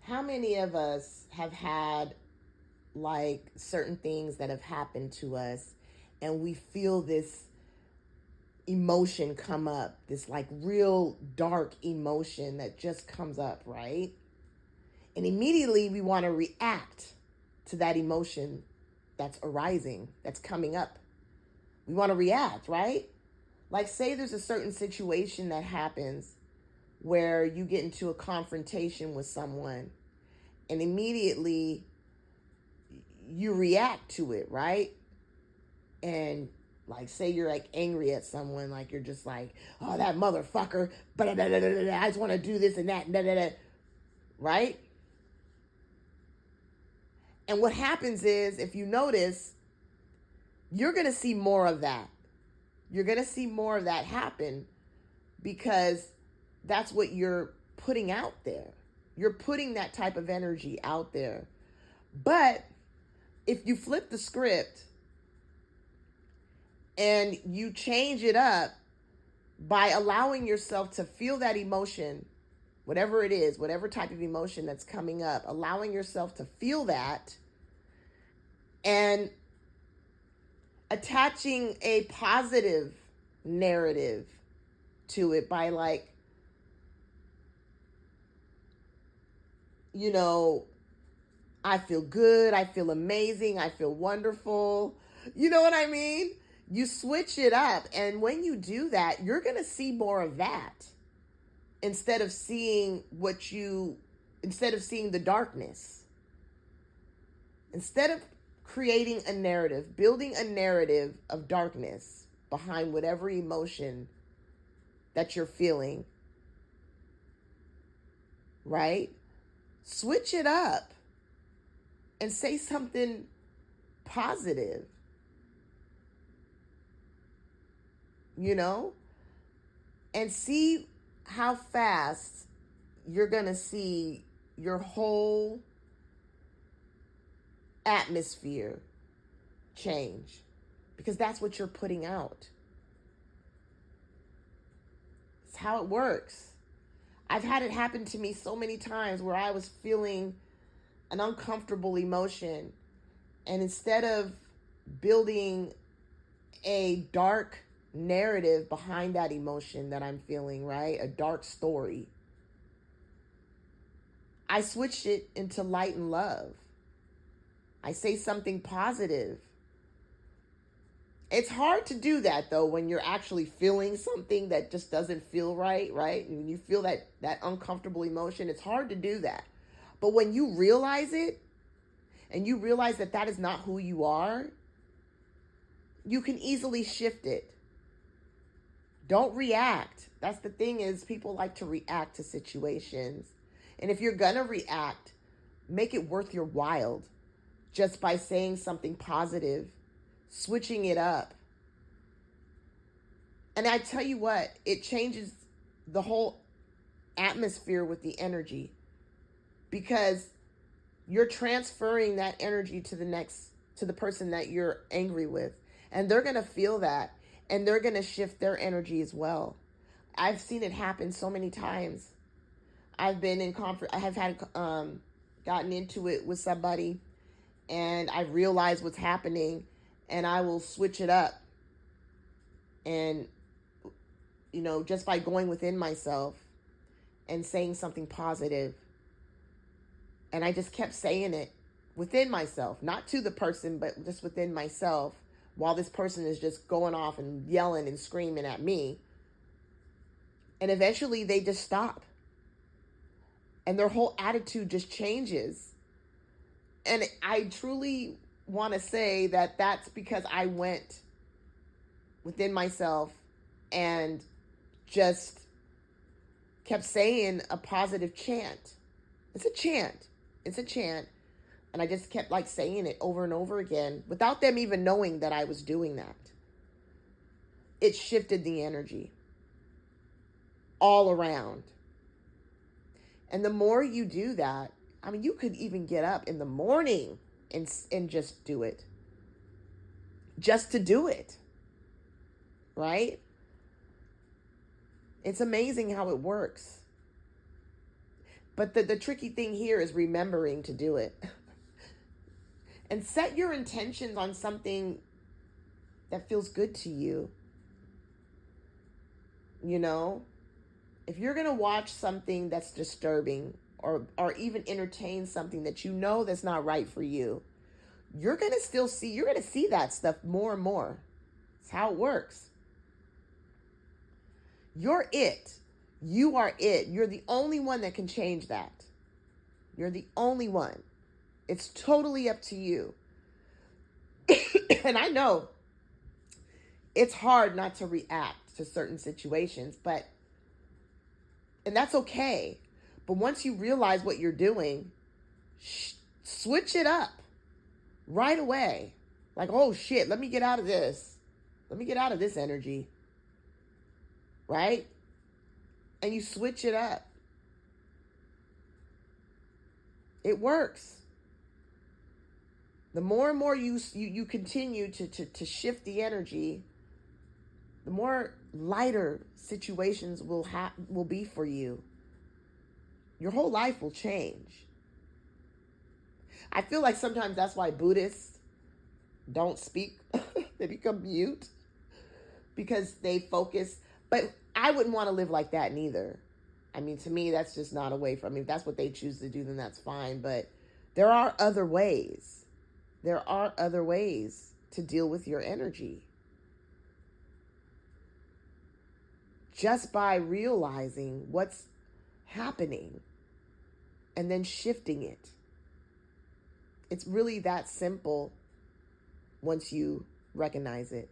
How many of us have had like certain things that have happened to us and we feel this emotion come up, this like real dark emotion that just comes up, right? And immediately we want to react to that emotion that's arising, that's coming up. We want to react, right? Like, say there's a certain situation that happens where you get into a confrontation with someone and immediately you react to it, right? And like, say you're like angry at someone, like you're just like, oh, that motherfucker, but I just want to do this and that, right? And what happens is, if you notice, you're going to see more of that. You're going to see more of that happen because that's what you're putting out there. You're putting that type of energy out there. But if you flip the script and you change it up by allowing yourself to feel that emotion, whatever it is, whatever type of emotion that's coming up, allowing yourself to feel that and attaching a positive narrative to it by, like, you know, I feel good, I feel amazing, I feel wonderful. You know what I mean? You switch it up, and when you do that, you're going to see more of that instead of seeing the darkness. Instead of creating a narrative, building a narrative of darkness behind whatever emotion that you're feeling, right? Switch it up and say something positive, you know, and see how fast you're going to see your whole atmosphere change, because that's what you're putting out. It's how it works. I've had it happen to me so many times where I was feeling an uncomfortable emotion, and instead of building a dark narrative behind that emotion that I'm feeling, right? A dark story, I switched it into light and love. I say something positive. It's hard to do that though when you're actually feeling something that just doesn't feel right, right? And when you feel that uncomfortable emotion, it's hard to do that. But when you realize it and you realize that that is not who you are, you can easily shift it. Don't react. That's the thing, is people like to react to situations. And if you're going to react, make it worth your while just by saying something positive, switching it up. And I tell you what, it changes the whole atmosphere with the energy, because you're transferring that energy to the person that you're angry with, and they're going to feel that, and they're going to shift their energy as well. I've seen it happen so many times. I've been in I have had gotten into it with somebody, and I realize what's happening, and I will switch it up, and just by going within myself and saying something positive. And I just kept saying it within myself, not to the person, but just within myself, while this person is just going off and yelling and screaming at me. And eventually they just stop, and their whole attitude just changes. And I truly want to say that that's because I went within myself and just kept saying a positive chant. It's a chant. It's a chant. And I just kept like saying it over and over again without them even knowing that I was doing that. It shifted the energy all around. And the more you do that, I mean, you could even get up in the morning and just do it. Just to do it. Right? It's amazing how it works. But the tricky thing here is remembering to do it. And set your intentions on something that feels good to you. You know, if you're going to watch something that's disturbing, or even entertain something that you know that's not right for you, you're going to see that stuff more and more. It's how it works. You're it. You are it. You're the only one that can change that. You're the only one. It's totally up to you. And I know it's hard not to react to certain situations, and that's okay. But once you realize what you're doing, switch it up right away. Like, oh shit, let me get out of this. Let me get out of this energy. Right? And you switch it up. It works. The more and more you continue to shift the energy, the more lighter situations will be for you. Your whole life will change. I feel like sometimes that's why Buddhists don't speak. They become mute because they focus. But I wouldn't want to live like that neither. I mean, to me, that's just not a way for me. If that's what they choose to do, then that's fine. But there are other ways. There are other ways to deal with your energy. Just by realizing what's happening and then shifting it. It's really that simple once you recognize it.